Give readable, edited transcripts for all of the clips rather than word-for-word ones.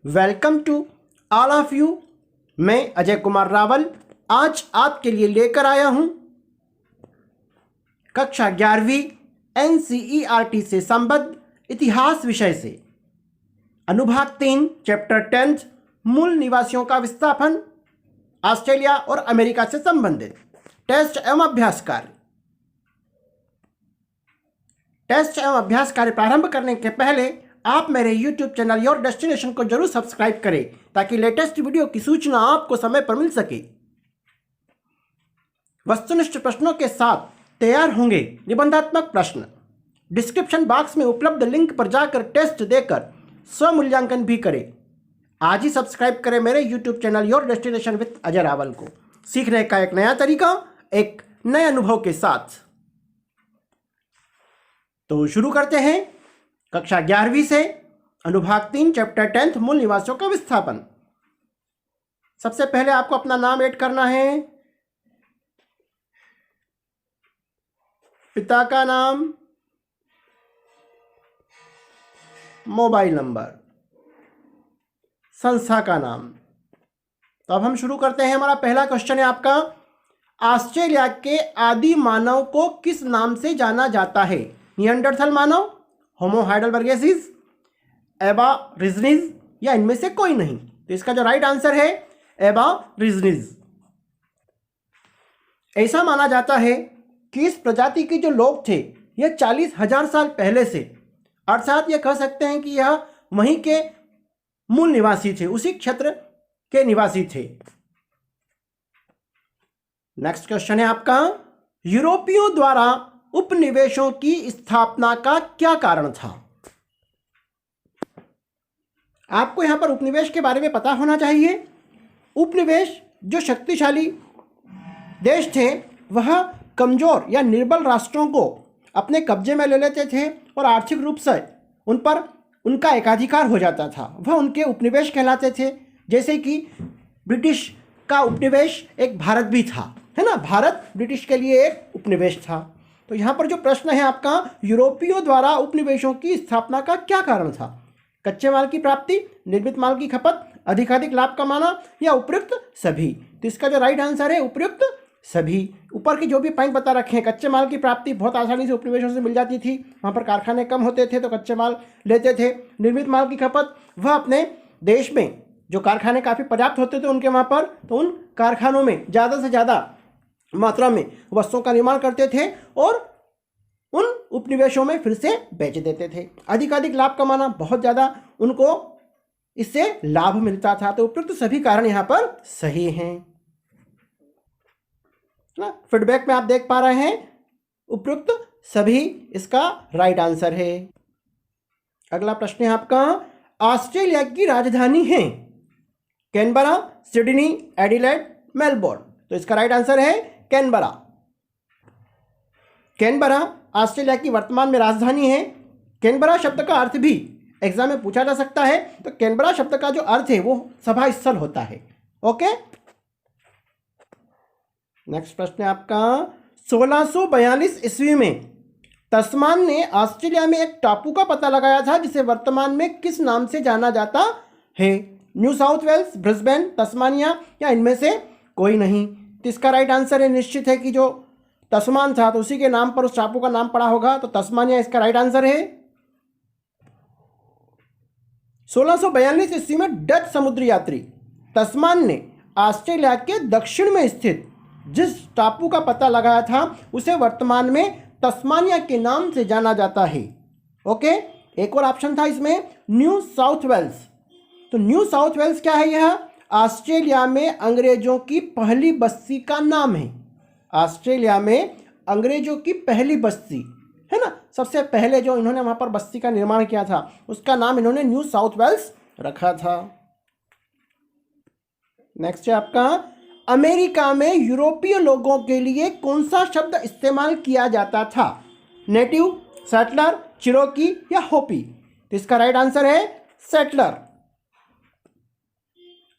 Welcome to all of you. मैं अजय कुमार रावल आज आपके लिए लेकर आया हूं कक्षा 11वीं NCERT से संबद्ध इतिहास विषय से अनुभाग 3 चैप्टर 10 मूल निवासियों का विस्थापन ऑस्ट्रेलिया और अमेरिका से संबंधित टेस्ट एवं अभ्यास कार्य। टेस्ट एवं अभ्यास कार्य प्रारंभ करने के पहले आप मेरे YouTube चैनल योर डेस्टिनेशन को जरूर सब्सक्राइब करें ताकि लेटेस्ट वीडियो की सूचना आपको समय पर मिल सके। वस्तुनिष्ठ प्रश्नों के साथ तैयार होंगे निबंधात्मक प्रश्न। डिस्क्रिप्शन बॉक्स में उपलब्ध लिंक पर जाकर टेस्ट देकर स्वमूल्यांकन भी करें। आज ही सब्सक्राइब करें मेरे YouTube channel your destination with Ajay Rawal को, सीखने का एक नया तरीका एक नए अनुभव के साथ। तो शुरू करते हैं कक्षा 11वीं से अनुभाग 3 चैप्टर 10 मूल निवासियों का विस्थापन। सबसे पहले आपको अपना नाम ऐड करना है, पिता का नाम, मोबाइल नंबर, संस्था का नाम। तो अब हम शुरू करते हैं। हमारा पहला क्वेश्चन है आपका, ऑस्ट्रेलिया के आदि मानव को किस नाम से जाना जाता है? निएंडरथल मानव, होमो हाइडेलबर्गेसिस, एबॉरिजिनिज या इनमें से कोई नहीं? तो इसका जो राइट आंसर है एबॉरिजिनिज। ऐसा माना जाता है कि इस प्रजाति के जो लोग थे यह 40,000 साल पहले से, अर्थात यह कह सकते हैं कि यह वहीं के मूल निवासी थे, उसी क्षेत्र के निवासी थे। नेक्स्ट क्वेश्चन है आपका, यूरोपियों द्वारा उपनिवेशों की स्थापना का क्या कारण था? आपको यहां पर उपनिवेश के बारे में पता होना चाहिए। उपनिवेश जो शक्तिशाली देश थे वह कमजोर या निर्बल राष्ट्रों को अपने कब्जे में ले लेते थे और आर्थिक रूप से उन पर उनका एकाधिकार हो जाता था। वह उनके उपनिवेश कहलाते थे। जैसे कि ब्रिटिश का उपनिवेश एक भारत भी था, है ना। भारत ब्रिटिश के लिए एक उपनिवेश था। तो यहाँ पर जो प्रश्न है आपका, यूरोपियों द्वारा उपनिवेशों की स्थापना का क्या कारण था? कच्चे माल की प्राप्ति, निर्मित माल की खपत, अधिकाधिक लाभ कमाना या उपयुक्त सभी? तो इसका जो राइट आंसर है उपयुक्त सभी। ऊपर के जो भी पॉइंट बता रखे हैं, कच्चे माल की प्राप्ति बहुत आसानी से उपनिवेशों से मिल जाती थी, वहाँ पर कारखाने कम होते थे तो कच्चे माल लेते थे। निर्मित माल की खपत, वह अपने देश में जो कारखाने काफ़ी पर्याप्त होते थे उनके वहाँ पर, तो उन कारखानों में ज़्यादा से ज़्यादा मात्रा में वस्तुओं का निर्माण करते थे और उन उपनिवेशों में फिर से बेच देते थे। अधिकाधिक लाभ कमाना, बहुत ज़्यादा उनको इससे लाभ मिलता था। तो उपयुक्त सभी कारण यहाँ पर सही हैं ना। फीडबैक में आप देख पा रहे हैं उपयुक्त सभी इसका राइट आंसर है। अगला प्रश्न है आपका, ऑस्ट्रेलिया की राजधानी है कैनबरा, सिडनी, एडिलेड, मेलबोर्न? तो इसका राइट आंसर है कैनबरा। कैनबरा ऑस्ट्रेलिया की वर्तमान में राजधानी है। कैनबरा शब्द का अर्थ भी एग्जाम में पूछा जा सकता है। तो कैनबरा शब्द का जो अर्थ है वो सभा स्थल होता है। ओके, नेक्स्ट प्रश्न है आपका, 1642 ईस्वी में तस्मान ने ऑस्ट्रेलिया में एक टापू का पता लगाया था जिसे वर्तमान में किस नाम से जाना जाता है? New South Wales, Brisbane, Tasmania या इनमें से कोई नहीं? तो इसका राइट आंसर है, निश्चित है कि जो तस्मान था तो उसी के नाम पर उस टापू का नाम पड़ा होगा, तो तस्मानिया इसका राइट आंसर है। 1642 ईस्वी में डच समुद्री यात्री तस्मान ने ऑस्ट्रेलिया के दक्षिण में स्थित जिस टापू का पता लगाया था उसे वर्तमान में तस्मानिया के नाम से जाना जाता है। ओके, एक और ऑप्शन था इसमें, न्यू साउथ वेल्स। तो न्यू साउथ वेल्स क्या है? यह ऑस्ट्रेलिया में अंग्रेजों की पहली बस्ती का नाम है। ऑस्ट्रेलिया में अंग्रेजों की पहली बस्ती है ना, सबसे पहले जो इन्होंने वहां पर बस्ती का निर्माण किया था उसका नाम इन्होंने न्यू साउथ वेल्स रखा था। नेक्स्ट है आपका, अमेरिका में यूरोपीय लोगों के लिए कौन सा शब्द इस्तेमाल किया जाता था? नेटिव, सेटलर, चिरोकी या होपी? तो इसका राइट आंसर है सेटलर।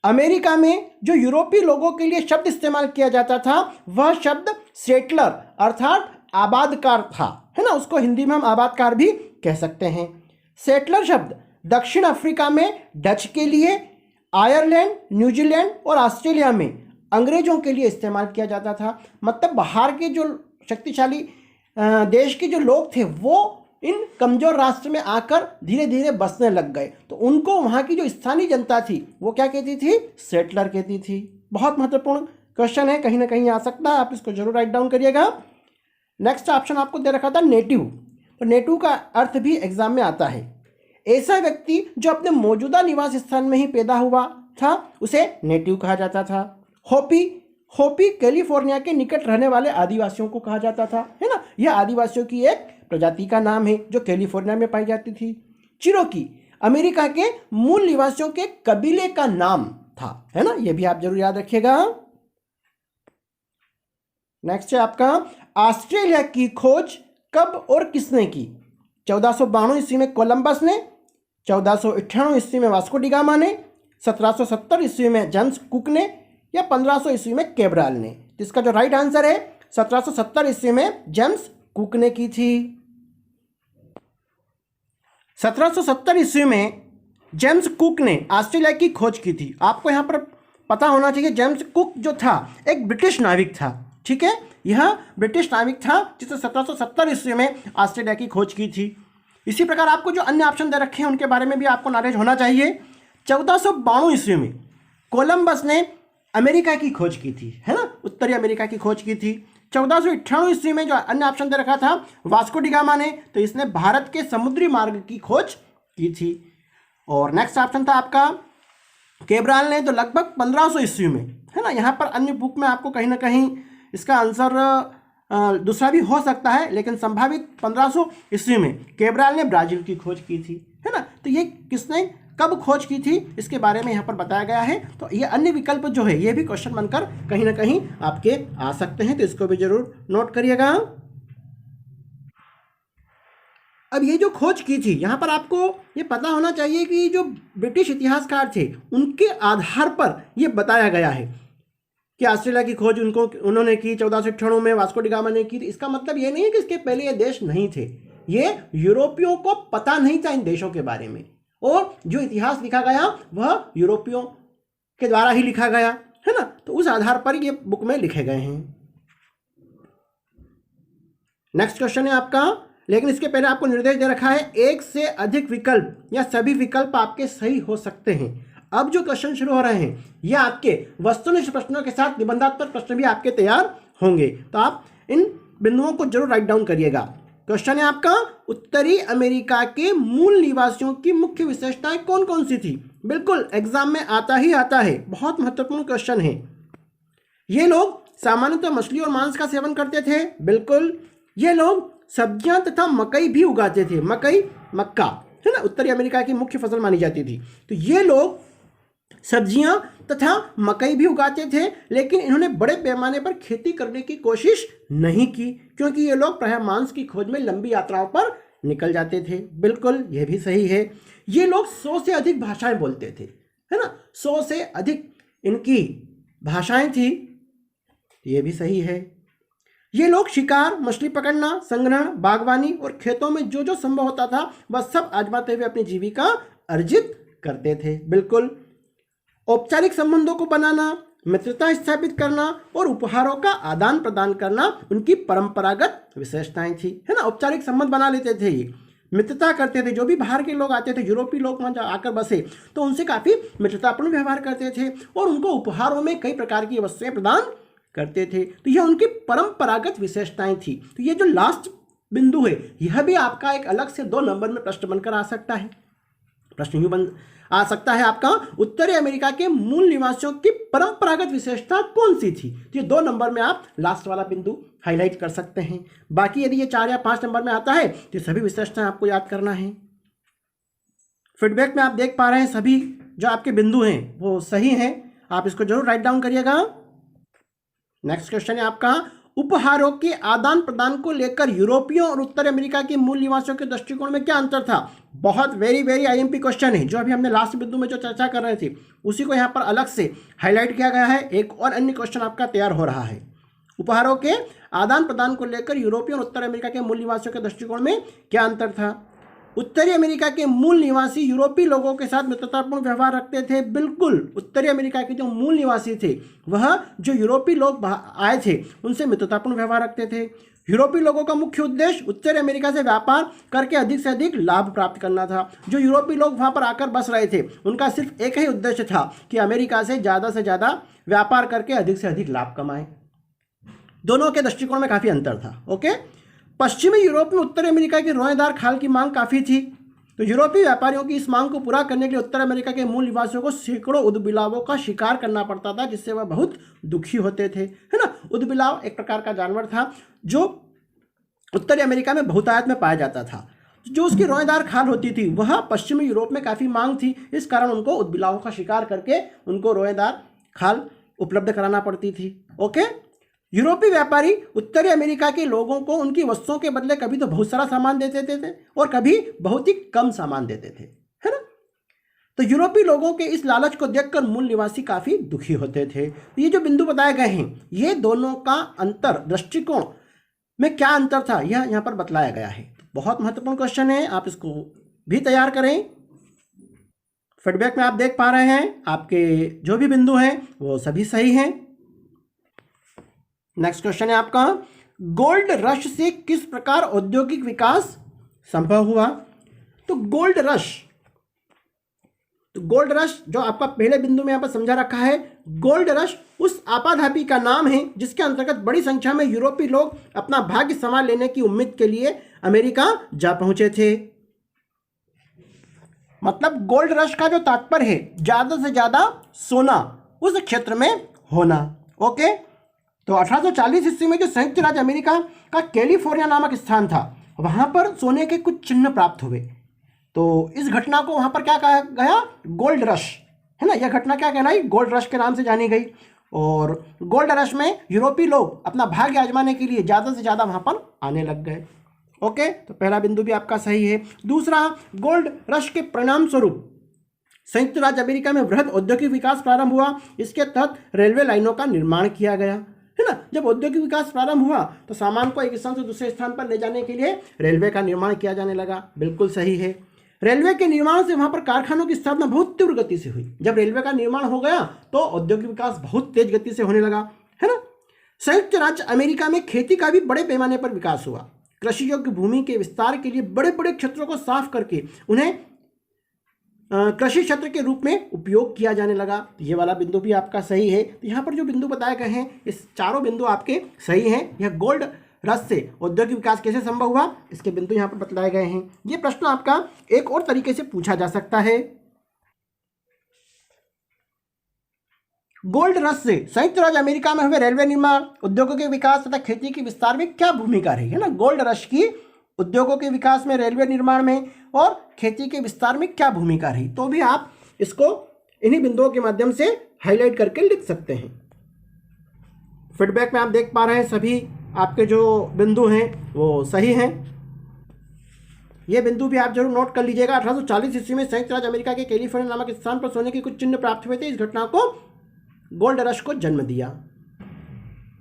अमेरिका में जो यूरोपीय लोगों के लिए शब्द इस्तेमाल किया जाता था वह शब्द सेटलर अर्थात आबादकार था, है ना। उसको हिंदी में हम आबादकार भी कह सकते हैं। सेटलर शब्द दक्षिण अफ्रीका में डच के लिए, आयरलैंड, न्यूजीलैंड और ऑस्ट्रेलिया में अंग्रेजों के लिए इस्तेमाल किया जाता था। मतलब बाहर के जो शक्तिशाली देश के जो लोग थे वो इन कमज़ोर राष्ट्र में आकर धीरे धीरे बसने लग गए, तो उनको वहाँ की जो स्थानीय जनता थी वो क्या कहती थी? सेटलर कहती थी। बहुत महत्वपूर्ण क्वेश्चन है, कहीं ना कहीं आ सकता है, आप इसको जरूर राइट डाउन करिएगा। नेक्स्ट ऑप्शन आपको दे रखा था नेटिव, तो नेटिव का अर्थ भी एग्जाम में आता है। ऐसा व्यक्ति जो अपने मौजूदा निवास स्थान में ही पैदा हुआ था उसे नेटिव कहा जाता था। होपी, होपी कैलिफोर्निया के निकट रहने वाले आदिवासियों को कहा जाता था, है ना। यह आदिवासियों की एक प्रजाति का नाम है जो कैलिफोर्निया में पाई जाती थी। चिरोकी अमेरिका के मूल निवासियों के कबीले का नाम था, है ना, यह भी आप जरूर याद रखिएगा। नेक्स्ट है आपका ऑस्ट्रेलिया की खोज कब और किसने की? 1492 ईस्वी में कोलंबस ने, 1498 ईस्वी में वास्को डी गामा ने, 1770 ईस्वी में जेम्स कुक ने, या 1500 ईस्वी में कैब्राल ने? तो इसका जो राइट आंसर है 1770 ईस्वी में जेम्स कुक ने की थी। 1770 ईस्वी में जेम्स कुक ने ऑस्ट्रेलिया की खोज की थी। आपको यहाँ पर पता होना चाहिए जेम्स कुक जो था एक ब्रिटिश नाविक था, ठीक है, यह ब्रिटिश नाविक था जिसने 1770 ईस्वी में ऑस्ट्रेलिया की खोज की थी। इसी प्रकार आपको जो अन्य ऑप्शन दे रखे हैं उनके बारे में भी आपको नॉलेज होना चाहिए। 1492 ईस्वी में कोलंबस ने अमेरिका की खोज की थी, है ना, उत्तरी अमेरिका की खोज की थी। 1498 ईस्वी में जो अन्य ऑप्शन दे रखा था वास्को डी गामा ने, तो इसने भारत के समुद्री मार्ग की खोज की थी। और नेक्स्ट ऑप्शन था आपका कैब्राल ने, तो लगभग 1500 ईस्वी में, है ना। यहाँ पर अन्य बुक में आपको कहीं ना कहीं इसका आंसर दूसरा भी हो सकता है, लेकिन संभावित 1500 ईस्वी में कैब्राल ने ब्राजील की खोज की थी, है ना। तो ये किसने कब खोज की थी इसके बारे में यहाँ पर बताया गया है। तो ये अन्य विकल्प जो है ये भी क्वेश्चन बनकर कहीं ना कहीं आपके आ सकते हैं, तो इसको भी जरूर नोट करिएगा। अब ये जो खोज की थी यहाँ पर आपको ये पता होना चाहिए कि जो ब्रिटिश इतिहासकार थे उनके आधार पर ये बताया गया है कि ऑस्ट्रेलिया की खोज उन्होंने की 1498 में, वास्को डी गामा ने की। इसका मतलब ये नहीं है कि इसके पहले ये देश नहीं थे, ये यूरोपियों को पता नहीं था इन देशों के बारे में, और जो इतिहास लिखा गया वह यूरोपियों के द्वारा ही लिखा गया, है ना। तो उस आधार पर ये बुक में लिखे गए हैं। नेक्स्ट क्वेश्चन है आपका, लेकिन इसके पहले आपको निर्देश दे रखा है एक से अधिक विकल्प या सभी विकल्प आपके सही हो सकते हैं। अब जो क्वेश्चन शुरू हो रहे हैं ये आपके वस्तुनिष्ठ प्रश्नों के साथ निबंधात्मक प्रश्न भी आपके तैयार होंगे, तो आप इन बिंदुओं को जरूर राइट डाउन करिएगा। क्वेश्चन है आपका उत्तरी अमेरिका के मूल निवासियों की मुख्य विशेषताएं कौन कौन सी थी? बिल्कुल एग्जाम में आता ही आता है, बहुत महत्वपूर्ण क्वेश्चन है। ये लोग सामान्यतः मछली और मांस का सेवन करते थे, बिल्कुल। ये लोग सब्जियां तथा मकई भी उगाते थे, मकई, मक्का, है ना, उत्तरी अमेरिका की मुख्य फसल मानी जाती थी। तो ये लोग सब्जियां तथा मकई भी उगाते थे, लेकिन इन्होंने बड़े पैमाने पर खेती करने की कोशिश नहीं की, क्योंकि ये लोग प्रायः मांस की खोज में लंबी यात्राओं पर निकल जाते थे। बिल्कुल यह भी सही है। ये लोग 100 से अधिक भाषाएं बोलते थे, है ना, 100 से अधिक इनकी भाषाएं थी, ये भी सही है। ये लोग शिकार, मछली पकड़ना, संग्रहण, बागवानी और खेतों में जो जो संभव होता था वह सब आजमाते हुए अपनी जीविका अर्जित करते थे, बिल्कुल। औपचारिक संबंधों को बनाना, मित्रता स्थापित करना और उपहारों का आदान प्रदान करना उनकी परंपरागत विशेषताएं थी, है ना। औपचारिक संबंध बना लेते थे, ये मित्रता करते थे। जो भी बाहर के लोग आते थे, यूरोपीय लोग वहाँ आकर बसे, तो उनसे काफ़ी मित्रतापूर्ण व्यवहार करते थे और उनको उपहारों में कई प्रकार की वस्तुएं प्रदान करते थे। तो यह उनकी परंपरागत विशेषताएं थी। तो ये जो लास्ट बिंदु है यह भी आपका एक अलग से 2 नंबर में प्रश्न बनकर आ सकता है। प्रश्न यूं बन आ सकता है आपका उत्तरी अमेरिका के मूल निवासियों की परंपरागत विशेषता कौन सी थी? तो ये 2 नंबर में आप लास्ट वाला बिंदु हाईलाइट कर सकते हैं। बाकी यदि ये 4 या 5 नंबर में आता है तो सभी विशेषताएं आपको याद करना है। फीडबैक में आप देख पा रहे हैं सभी जो आपके बिंदु हैं वो सही हैं, आप इसको जरूर राइट डाउन करिएगा। नेक्स्ट क्वेश्चन है आपका उपहारों के आदान प्रदान को लेकर यूरोपियों और उत्तर अमेरिका के मूल निवासियों के दृष्टिकोण में क्या अंतर था? बहुत वेरी आईएमपी क्वेश्चन है, जो अभी हमने लास्ट बिंदु में जो चर्चा कर रहे थे उसी को यहाँ पर अलग से हाईलाइट किया गया है। एक और अन्य क्वेश्चन आपका तैयार हो रहा है। उपहारों के आदान प्रदान को लेकर यूरोपियों और उत्तर अमेरिका के मूल निवासियों के दृष्टिकोण में क्या अंतर था? उत्तरी अमेरिका के मूल निवासी यूरोपीय लोगों के साथ मित्रतापूर्ण व्यवहार रखते थे। बिल्कुल, उत्तरी अमेरिका के जो मूल निवासी थे वह जो यूरोपीय लोग आए थे उनसे मित्रतापूर्ण व्यवहार रखते थे। यूरोपीय लोगों का मुख्य उद्देश्य उत्तरी अमेरिका से व्यापार करके अधिक से अधिक लाभ प्राप्त करना था। जो यूरोपीय लोग वहाँ पर आकर बस रहे थे उनका सिर्फ एक ही उद्देश्य था कि अमेरिका से ज़्यादा व्यापार करके अधिक से अधिक लाभ कमाएं। दोनों के दृष्टिकोण में काफ़ी अंतर था। ओके, पश्चिमी यूरोप में उत्तरी अमेरिका की रोएदार खाल की मांग काफ़ी थी, तो यूरोपीय व्यापारियों की इस मांग को पूरा करने के लिए उत्तर अमेरिका के मूल निवासियों को सैकड़ों उदबिलावों का शिकार करना पड़ता था, जिससे वह बहुत दुखी होते थे, है ना। उदबिलाव एक प्रकार का जानवर था जो उत्तरी अमेरिका में बहुतायत में पाया जाता था। जो उसकी रोएदार खाल होती थी वह पश्चिमी यूरोप में काफ़ी मांग थी, इस कारण उनको उदबिलावों का शिकार करके उनको रोएदार खाल उपलब्ध कराना पड़ती थी। ओके, यूरोपीय व्यापारी उत्तरी अमेरिका के लोगों को उनकी वस्तुओं के बदले कभी तो बहुत सारा सामान देते थे और कभी बहुत ही कम सामान देते थे, है ना। तो यूरोपीय लोगों के इस लालच को देखकर मूल निवासी काफ़ी दुखी होते थे। तो ये जो बिंदु बताए गए हैं ये दोनों का अंतर, दृष्टिकोण में क्या अंतर था यह यहाँ पर बतलाया गया है। बहुत महत्वपूर्ण क्वेश्चन है, आप इसको भी तैयार करें। फीडबैक में आप देख पा रहे हैं आपके जो भी बिंदु हैं वो सभी सही हैं। नेक्स्ट क्वेश्चन है आपका, गोल्ड रश से किस प्रकार औद्योगिक विकास संभव हुआ। तो गोल्ड रश जो आपका पहले बिंदु में यहाँ पर समझा रखा है, गोल्ड रश उस आपाधापी का नाम है जिसके अंतर्गत बड़ी संख्या में यूरोपीय लोग अपना भाग्य संवार लेने की उम्मीद के लिए अमेरिका जा पहुंचे थे। मतलब गोल्ड रश का जो तात्पर्य है ज्यादा से ज्यादा सोना उस क्षेत्र में होना। ओके, तो 1840 ईस्वी में जो संयुक्त राज्य अमेरिका का कैलिफोर्निया नामक स्थान था वहां पर सोने के कुछ चिन्ह प्राप्त हुए। तो इस घटना को वहां पर क्या कहा गया, गोल्ड रश, है ना। यह घटना क्या कहलाई, गोल्ड रश के नाम से जानी गई। और गोल्ड रश में यूरोपीय लोग अपना भाग्य आजमाने के लिए ज़्यादा से ज़्यादा वहाँ पर आने लग गए। ओके, तो पहला बिंदु भी आपका सही है। दूसरा, गोल्ड रश के परिणाम स्वरूप संयुक्त राज्य अमेरिका में वृहद औद्योगिक विकास प्रारंभ हुआ। इसके तहत रेलवे लाइनों का निर्माण किया गया, है ना। जब औद्योगिक विकास प्रारंभ हुआ तो सामान को एक स्थान से दूसरे स्थान पर ले जाने के लिए रेलवे का निर्माण किया जाने लगा। बिल्कुल सही है। रेलवे के निर्माण से वहां पर कारखानों की स्थापना बहुत तीव्र गति से हुई। जब रेलवे का निर्माण हो गया तो औद्योगिक विकास बहुत तेज गति से होने लगा, है ना। संयुक्त राज्य अमेरिका में खेती का भी बड़े पैमाने पर विकास हुआ। कृषि योग्य भूमि के विस्तार के लिए बड़े बड़े क्षेत्रों को साफ करके उन्हें कृषि क्षेत्र के रूप में उपयोग किया जाने लगा। ये वाला बिंदु भी आपका सही है। तो यहाँ पर जो बिंदु बताए गए हैं इस चारों बिंदु आपके सही हैं। यह गोल्ड रश से औद्योगिक विकास कैसे संभव हुआ इसके बिंदु यहाँ पर बतलाए गए हैं। ये प्रश्न आपका एक और तरीके से पूछा जा सकता है। गोल्ड रश से संयुक्त राज्य अमेरिका में हुए रेलवे निर्माण, उद्योगों के विकास तथा खेती के विस्तार में क्या भूमिका रही, है ना। गोल्ड रश की उद्योगों के विकास में, रेलवे निर्माण में और खेती के विस्तार में क्या भूमिका रही, तो भी आप इसको इन्हीं बिंदुओं के माध्यम से हाईलाइट करके लिख सकते हैं। फीडबैक में आप देख पा रहे हैं सभी आपके जो बिंदु हैं वो सही हैं। ये बिंदु भी आप जरूर नोट कर लीजिएगा। 1840 ईस्वी में संयुक्त राज्य अमेरिका के कैलिफोर्निया नामक स्थान पर सोने के कुछ चिन्ह प्राप्त हुए थे। इस घटना को गोल्ड रश को जन्म दिया।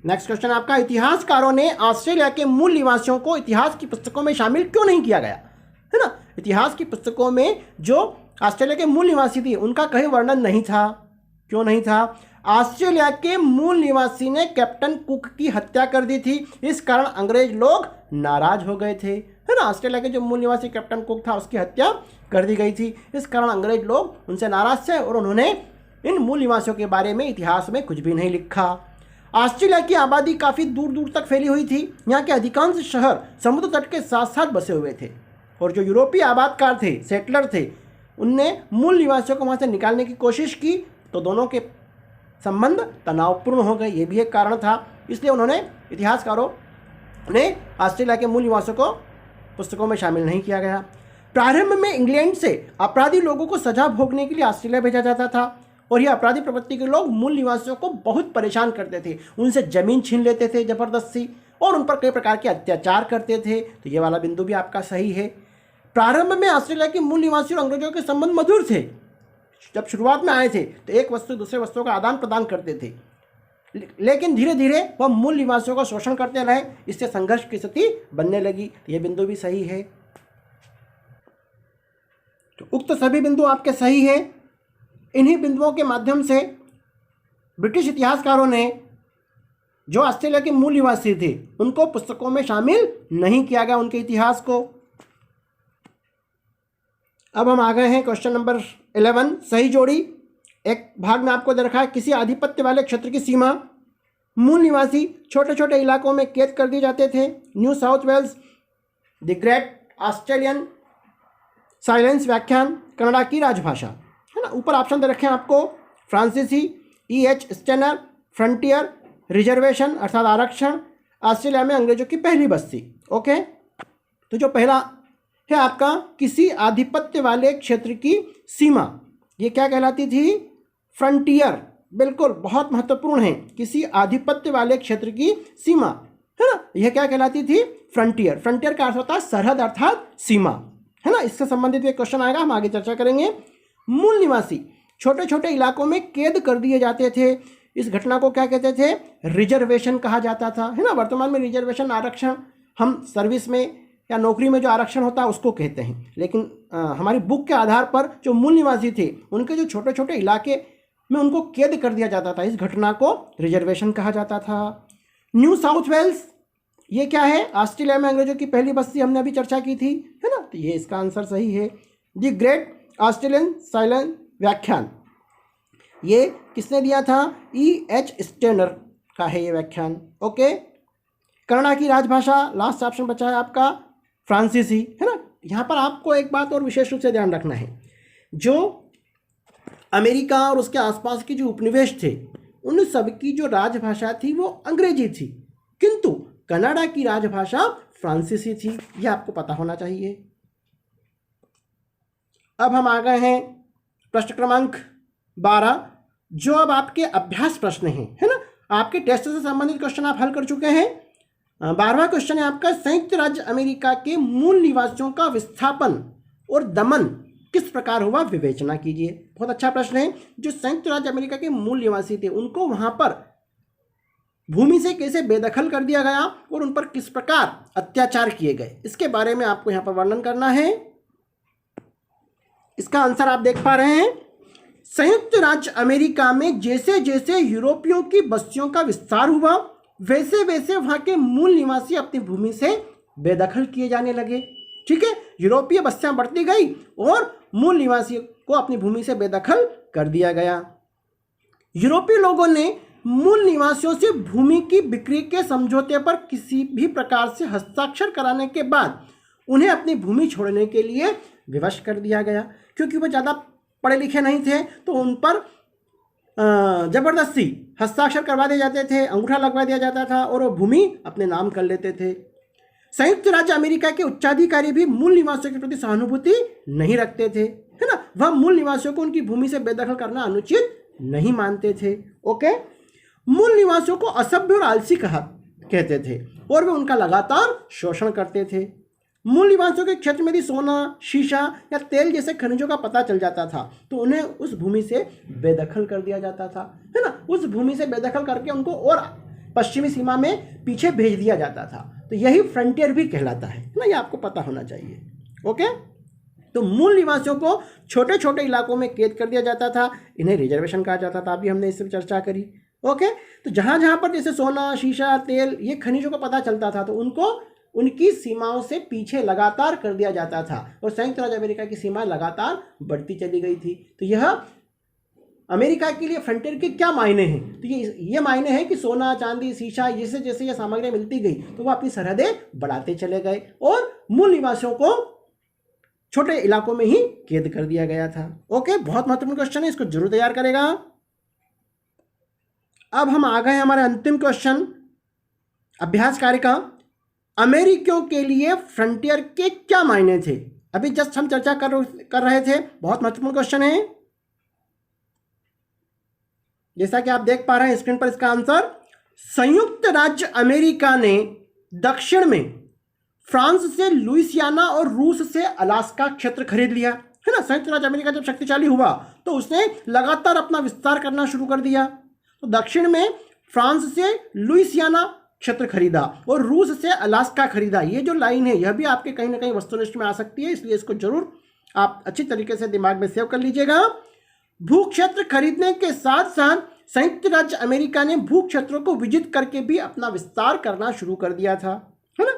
नेक्स्ट क्वेश्चन आपका, इतिहासकारों ने ऑस्ट्रेलिया के मूल निवासियों को इतिहास की पुस्तकों में शामिल क्यों नहीं किया गया, है ना। इतिहास की पुस्तकों में जो ऑस्ट्रेलिया के मूल निवासी थे उनका कहीं वर्णन नहीं था। क्यों नहीं था? ऑस्ट्रेलिया के मूल निवासी ने कैप्टन कुक की हत्या कर दी थी, इस कारण अंग्रेज लोग नाराज हो गए थे, है ना। ऑस्ट्रेलिया के जो मूल निवासी कैप्टन कुक था उसकी हत्या कर दी गई थी, इस कारण अंग्रेज लोग उनसे नाराज थे और उन्होंने इन मूल निवासियों के बारे में इतिहास में कुछ भी नहीं लिखा। ऑस्ट्रेलिया की आबादी काफ़ी दूर दूर तक फैली हुई थी। यहाँ के अधिकांश शहर समुद्र तट के साथ साथ बसे हुए थे और जो यूरोपीय आबादकार थे, सेटलर थे, उनने मूल निवासियों को वहाँ से निकालने की कोशिश की तो दोनों के संबंध तनावपूर्ण हो गए। ये भी एक कारण था, इसलिए उन्होंने इतिहासकारों ने ऑस्ट्रेलिया के मूल निवासियों को पुस्तकों में शामिल नहीं किया गया। प्रारंभ में इंग्लैंड से अपराधी लोगों को सजा भोगने के लिए ऑस्ट्रेलिया भेजा जाता था और ये अपराधी प्रवृत्ति के लोग मूल निवासियों को बहुत परेशान करते थे, उनसे ज़मीन छीन लेते थे ज़बरदस्ती और उन पर कई प्रकार के अत्याचार करते थे। तो ये वाला बिंदु भी आपका सही है। प्रारंभ में ऑस्ट्रेलिया के मूल निवासियों और अंग्रेजों के संबंध मधुर थे। जब शुरुआत में आए थे तो एक वस्तु दूसरे वस्तुओं का आदान प्रदान करते थे, लेकिन धीरे धीरे वह मूल निवासियों का शोषण करते रहे, इससे संघर्ष की स्थिति बनने लगी। ये बिंदु भी सही है। तो उक्त सभी बिंदु आपके सही है। इन्हीं बिंदुओं के माध्यम से ब्रिटिश इतिहासकारों ने जो ऑस्ट्रेलिया के मूल निवासी थे उनको पुस्तकों में शामिल नहीं किया गया, उनके इतिहास को। अब हम आ गए हैं क्वेश्चन नंबर 11, सही जोड़ी। एक भाग में आपको दे रखा है, किसी आधिपत्य वाले क्षेत्र की सीमा मूल निवासी छोटे छोटे इलाकों में कैद कर दिए जाते थे। New South Wales, the great Australian silence व्याख्यान, कनाडा की राजभाषा, है ना। ऊपर ऑप्शन दे रखे हैं आपको, फ्रांसीसी, E.H. स्टेनर, फ्रंटियर, रिजर्वेशन अर्थात आरक्षण, ऑस्ट्रेलिया में अंग्रेजों की पहली बस्ती। ओके, तो जो पहला है आपका किसी आधिपत्य वाले क्षेत्र की सीमा, ये क्या कहलाती थी? फ्रंटियर। बिल्कुल, बहुत महत्वपूर्ण है, किसी आधिपत्य वाले क्षेत्र की सीमा, है ना, यह क्या कहलाती थी? फ्रंटियर। फ्रंटियर का अर्थ होता है सरहद अर्थात सीमा, है ना। इससे संबंधित एक क्वेश्चन आएगा, हम आगे चर्चा करेंगे। मूल निवासी छोटे छोटे इलाकों में कैद कर दिए जाते थे, इस घटना को क्या कहते थे? रिजर्वेशन कहा जाता था, है ना। वर्तमान में रिजर्वेशन आरक्षण हम सर्विस में या नौकरी में जो आरक्षण होता है उसको कहते हैं, लेकिन हमारी बुक के आधार पर जो मूल निवासी थे उनके जो छोटे छोटे इलाके में उनको कैद कर दिया जाता था, इस घटना को रिजर्वेशन कहा जाता था। न्यू साउथ वेल्स, ये क्या है? ऑस्ट्रेलिया में अंग्रेजों की पहली बस्ती, हमने अभी चर्चा की थी, है ना, तो ये इसका आंसर सही है। द ग्रेट ऑस्ट्रेलियन साइलेंस व्याख्यान, ये किसने दिया था? E.H. स्टेनर का है ये व्याख्यान। ओके, कनाडा की राजभाषा, लास्ट ऑप्शन बचा है आपका फ्रांसीसी, है ना। यहाँ पर आपको एक बात और विशेष रूप से ध्यान रखना है, जो अमेरिका और उसके आसपास के जो उपनिवेश थे उन सब की जो राजभाषा थी वो अंग्रेजी थी, किंतु कनाडा की राजभाषा फ्रांसीसी थी, यह आपको पता होना चाहिए। अब हम आ गए हैं प्रश्न क्रमांक 12, जो अब आपके अभ्यास प्रश्न हैं, है ना। आपके टेस्ट से संबंधित क्वेश्चन आप हल कर चुके हैं। 12वां क्वेश्चन है आपका, संयुक्त राज्य अमेरिका के मूल निवासियों का विस्थापन और दमन किस प्रकार हुआ, विवेचना कीजिए। बहुत अच्छा प्रश्न है। जो संयुक्त राज्य अमेरिका के मूल निवासी थे उनको वहां पर भूमि से कैसे बेदखल कर दिया गया और उन पर किस प्रकार अत्याचार किए गए, इसके बारे में आपको यहाँ पर वर्णन करना है। इसका आंसर आप देख पा रहे हैं, संयुक्त राज्य अमेरिका में जैसे जैसे यूरोपियों की बस्तियों का विस्तार हुआ वैसे वैसे वहां के मूल निवासी अपनी भूमि से बेदखल किए जाने लगे। ठीक है, यूरोपीय बस्तियां बढ़ती गई और मूल निवासियों को अपनी भूमि से बेदखल कर दिया गया। यूरोपीय लोगों ने मूल निवासियों से भूमि की बिक्री के समझौते पर किसी भी प्रकार से हस्ताक्षर कराने के बाद उन्हें अपनी भूमि छोड़ने के लिए विवश कर दिया गया। क्योंकि वो ज़्यादा पढ़े लिखे नहीं थे तो उन पर जबरदस्ती हस्ताक्षर करवा दिए जाते थे, अंगूठा लगवा दिया जाता था और वो भूमि अपने नाम कर लेते थे। संयुक्त राज्य अमेरिका के उच्चाधिकारी भी मूल निवासियों के प्रति सहानुभूति नहीं रखते थे, है ना। वह मूल निवासियों को उनकी भूमि से बेदखल करना अनुचित नहीं मानते थे। ओके, मूल निवासियों को असभ्य और आलसी कहते थे और वे उनका लगातार शोषण करते थे। मूल निवासियों के क्षेत्र में यदि सोना, शीशा या तेल जैसे खनिजों का पता चल जाता था तो उन्हें उस भूमि से बेदखल कर दिया जाता था, है ना। उस भूमि से बेदखल करके उनको और पश्चिमी सीमा में पीछे भेज दिया जाता था। तो यही फ्रंटियर भी कहलाता है ना, ये आपको पता होना चाहिए। ओके, तो मूल निवासियों को छोटे छोटे इलाकों में कैद कर दिया जाता था, इन्हें रिजर्वेशन कहा जाता था, अभी हमने इससे चर्चा करी। ओके, तो जहाँ जहाँ पर जैसे सोना, शीशा, तेल ये खनिजों का पता चलता था तो उनको उनकी सीमाओं से पीछे लगातार कर दिया जाता था और संयुक्त राज्य अमेरिका की सीमा लगातार बढ़ती चली गई थी। तो यह अमेरिका के लिए फ्रंटियर के क्या मायने हैं? तो ये मायने हैं कि सोना, चांदी, शीशा जैसे जैसे ये सामग्री मिलती गई तो वह अपनी सरहदें बढ़ाते चले गए और मूल निवासियों को छोटे इलाकों में ही कैद कर दिया गया था। ओके, बहुत महत्वपूर्ण क्वेश्चन है, इसको जरूर तैयार करेगा। अब हम आ गए हमारे अंतिम क्वेश्चन अभ्यास कार्य का। अमेरिकियों के लिए फ्रंटियर के क्या मायने थे? अभी जस्ट हम चर्चा कर रहे थे, बहुत महत्वपूर्ण क्वेश्चन है। जैसा कि आप देख पा रहे हैं स्क्रीन पर इसका आंसर, संयुक्त राज्य अमेरिका ने दक्षिण में फ्रांस से लुइसियाना और रूस से अलास्का क्षेत्र खरीद लिया, है ना। संयुक्त राज्य अमेरिका जब शक्तिशाली हुआ तो उसने लगातार अपना विस्तार करना शुरू कर दिया। तो दक्षिण में फ्रांस से लुइसियाना क्षेत्र खरीदा और रूस से अलास्का खरीदा। ये जो लाइन है यह भी आपके कहीं ना कहीं वस्तुनिष्ठ में आ सकती है, इसलिए इसको जरूर आप अच्छी तरीके से दिमाग में सेव कर लीजिएगा। भू क्षेत्र खरीदने के साथ साथ संयुक्त राज्य अमेरिका ने भू क्षेत्रों को विजित करके भी अपना विस्तार करना शुरू कर दिया था, है ना।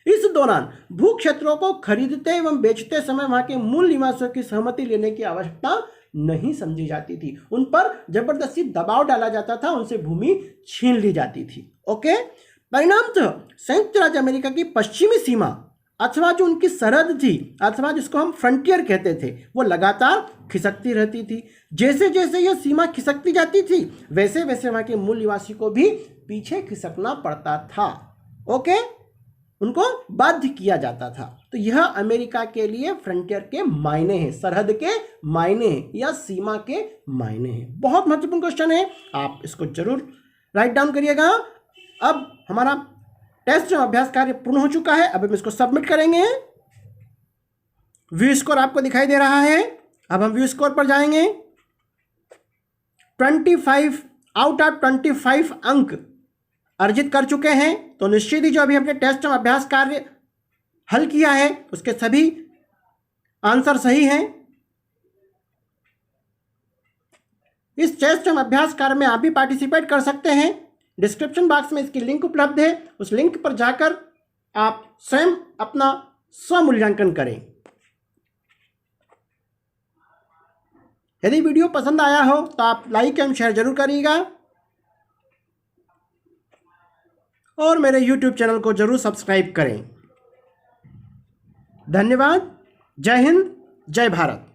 इस दौरान भू क्षेत्रों को खरीदते एवं बेचते समय वहां के मूल निवासियों की सहमति लेने की आवश्यकता नहीं समझी जाती थी। उन पर जबरदस्ती दबाव डाला जाता था, उनसे भूमि छीन ली जाती थी। ओके, परिणामतः संयुक्त राज्य अमेरिका की पश्चिमी सीमा अथवा जो उनकी सरहद थी अथवा जिसको हम फ्रंटियर कहते थे, वो लगातार खिसकती रहती थी। जैसे जैसे यह सीमा खिसकती जाती थी वैसे वैसे वहां के मूल निवासी को भी पीछे खिसकना पड़ता था। ओके, उनको बाध्य किया जाता था। तो यह अमेरिका के लिए फ्रंटियर के मायने हैं, सरहद के मायने हैं या सीमा के मायने हैं। बहुत महत्वपूर्ण क्वेश्चन है, आप इसको जरूर राइट डाउन करिएगा। अब हमारा टेस्ट एवं अभ्यास कार्य पूर्ण हो चुका है। अब हम इसको सबमिट करेंगे। व्यू स्कोर आपको दिखाई दे रहा है। अब हम व्यू स्कोर पर जाएंगे। 25 आउट ऑफ 25 अंक अर्जित कर चुके हैं। तो निश्चित ही जो अभी हमने टेस्ट एवं अभ्यास कार्य हल किया है उसके सभी आंसर सही हैं। इस टेस्ट एवं अभ्यास कार्य में आप भी पार्टिसिपेट कर सकते हैं। डिस्क्रिप्शन बॉक्स में इसकी लिंक उपलब्ध है, उस लिंक पर जाकर आप स्वयं अपना स्वमूल्यांकन करें। यदि वीडियो पसंद आया हो तो आप लाइक एवं शेयर जरूर करिएगा और मेरे YouTube चैनल को जरूर सब्सक्राइब करें। धन्यवाद। जय हिंद, जय भारत।